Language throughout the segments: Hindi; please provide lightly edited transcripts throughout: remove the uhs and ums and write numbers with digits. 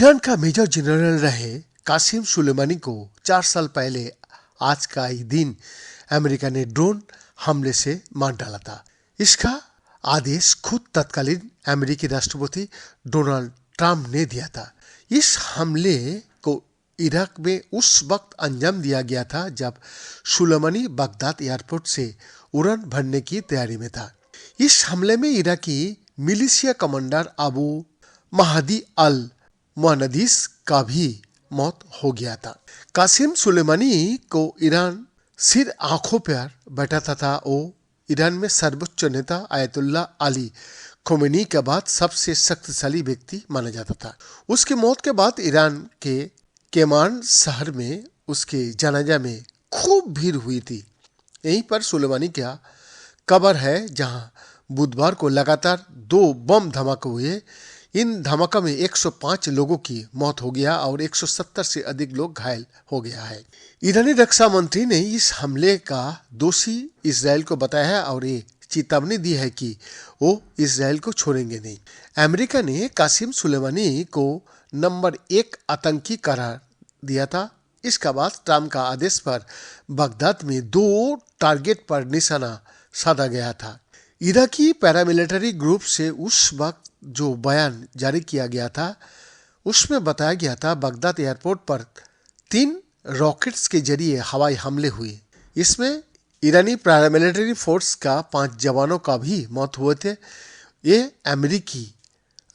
ईरान का मेजर जनरल रहे कासिम सुलेमानी को 4 साल पहले आज का ही दिन अमेरिका ने ड्रोन हमले से मार डाला था। इसका आदेश खुद तत्कालीन अमेरिकी राष्ट्रपति डोनाल्ड ट्रंप ने दिया था। इस हमले को इराक में उस वक्त अंजाम दिया गया था जब सुलेमानी बगदाद एयरपोर्ट से उड़ान भरने की तैयारी में था। इस हमले में Iraqi militia commander Abu Mahdi al Muhandis का भी मौत हो गया था। कासिम सुलेमानी को ईरान सिर आंखों पर बैठाता था। वो ईरान में सर्वोच्च नेता आयतुल्लाह अली खोमेनी के बाद सबसे शक्तिशाली व्यक्ति माना जाता था। उसकी मौत के बाद ईरान के केमान शहर में उसके जनाजा में खूब भीड़ हुई थी। यहीं पर सुलेमानी का कब्र है, जहां बुधवार को लगातार 2 बम धमाके हुए। इन धमाका में 105 लोगों की मौत हो गया और 170 से अधिक लोग घायल हो गया है। ईरानी रक्षा मंत्री ने इस हमले का दोषी इजराइल को बताया है और ये चेतावनी दी है कि वो इजराइल को छोड़ेंगे नहीं। अमेरिका ने कासिम सुलेमानी को नंबर 1 आतंकी करार दिया था। इसके बाद ट्रंप का आदेश पर बगदाद में 2 टारगेट पर निशाना साधा गया था। इराकी पैरामिलिट्री ग्रुप से उस वक्त जो बयान जारी किया गया था उसमें बताया गया था बगदाद एयरपोर्ट पर 3 रॉकेट्स के जरिए हवाई हमले हुए। इसमें ईरानी पैरामिलिट्री फोर्स का 5 जवानों का भी मौत हुए थे। ये अमेरिकी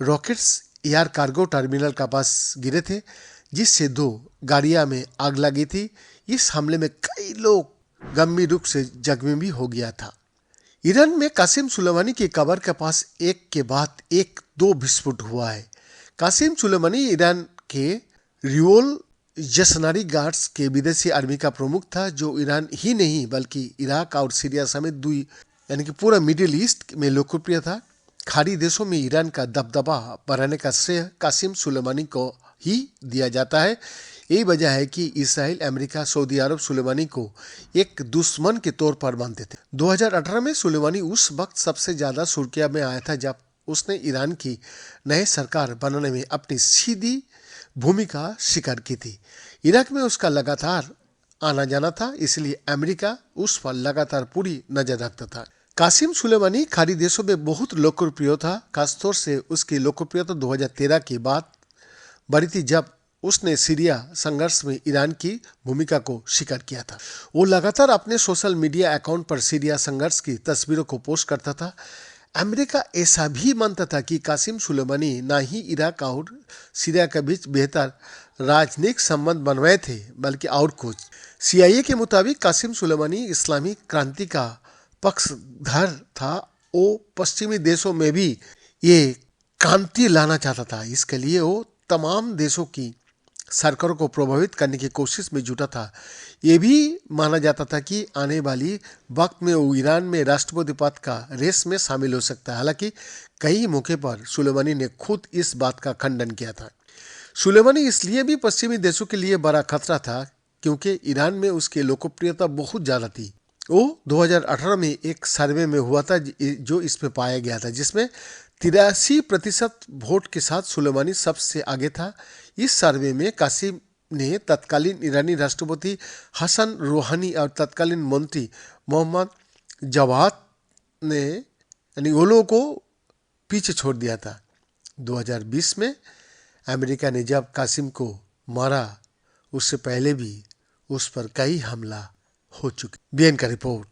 रॉकेट्स एयर कार्गो टर्मिनल का पास गिरे थे, जिससे 2 गाड़ियां में आग लगी थी। इस हमले में कई लोग गंभीर रूप से जख्मी भी हो गया था। ईरान में कासिम सुलेमानी की कब्र के पास एक के बाद एक 2 विस्फोट हुआ है। कासिम सुलेमानी ईरान के रिवोल्यूशनरी गार्ड्स के विदेशी आर्मी का प्रमुख था, जो ईरान ही नहीं बल्कि इराक और सीरिया समेत 2 यानी कि पूरा मिडिल ईस्ट में लोकप्रिय था। खाड़ी देशों में ईरान का दबदबा बढ़ाने का श्रेय कासिम सुलेमानी को ही दिया जाता है। यही वजह है कि इसराइल, अमेरिका, सऊदी अरब सुलेमानी को एक दुश्मन के तौर पर मानते थे। 2018 में सुलेमानी उस वक्त सबसे ज्यादा सुर्खियों में आया था जब उसने ईरान की नई सरकार बनाने में अपनी सीधी भूमिका स्वीकार की थी। इराक में उसका लगातार आना जाना था, इसलिए अमेरिका उस पर लगातार पूरी नजर रखता था। कासिम सुलेमानी खाड़ी देशों में बहुत लोकप्रिय था। खासतौर से उसकी लोकप्रियता 2013 के बाद बढ़ी थी, जब उसने सीरिया संघर्ष में ईरान की भूमिका को स्वीकार किया था। वो लगातार अपने सोशल मीडिया अकाउंट पर सीरिया संघर्ष की तस्वीरों को पोस्ट करता था। अमेरिका ऐसा भी मानता था कि कासिम सुलेमानी न ही इराक और सीरिया के बीच बेहतर राजनीतिक संबंध बनवाए थे, बल्कि और कुछ। CIA के मुताबिक कासिम सुलेमानी इस्लामी क्रांति का पक्षधर था। वो पश्चिमी देशों में भी ये क्रांति लाना चाहता था। इसके लिए वो तमाम देशों की सरकारों को प्रभावित करने की कोशिश में जुटा था। ये भी माना जाता था कि आने वाली वक्त में वो ईरान में राष्ट्रपति पद का रेस में शामिल हो सकता है। हालांकि कई मौके पर सुलेमानी ने खुद इस बात का खंडन किया था। सुलेमानी इसलिए भी पश्चिमी देशों के लिए बड़ा खतरा था क्योंकि ईरान में उसकी लोकप्रियता बहुत ज़्यादा थी। वो 2018 में एक सर्वे में हुआ था जो इसमें पाया गया था, जिसमें 83% वोट के साथ सुलेमानी सबसे आगे था। इस सर्वे में कासिम ने तत्कालीन ईरानी राष्ट्रपति हसन रूहानी और तत्कालीन मंत्री मोहम्मद जवाद ने यानी वो लोगों को पीछे छोड़ दिया था। 2020 में अमेरिका ने जब कासिम को मारा, उससे पहले भी उस पर कई हमला हो चुके। BN का रिपोर्ट।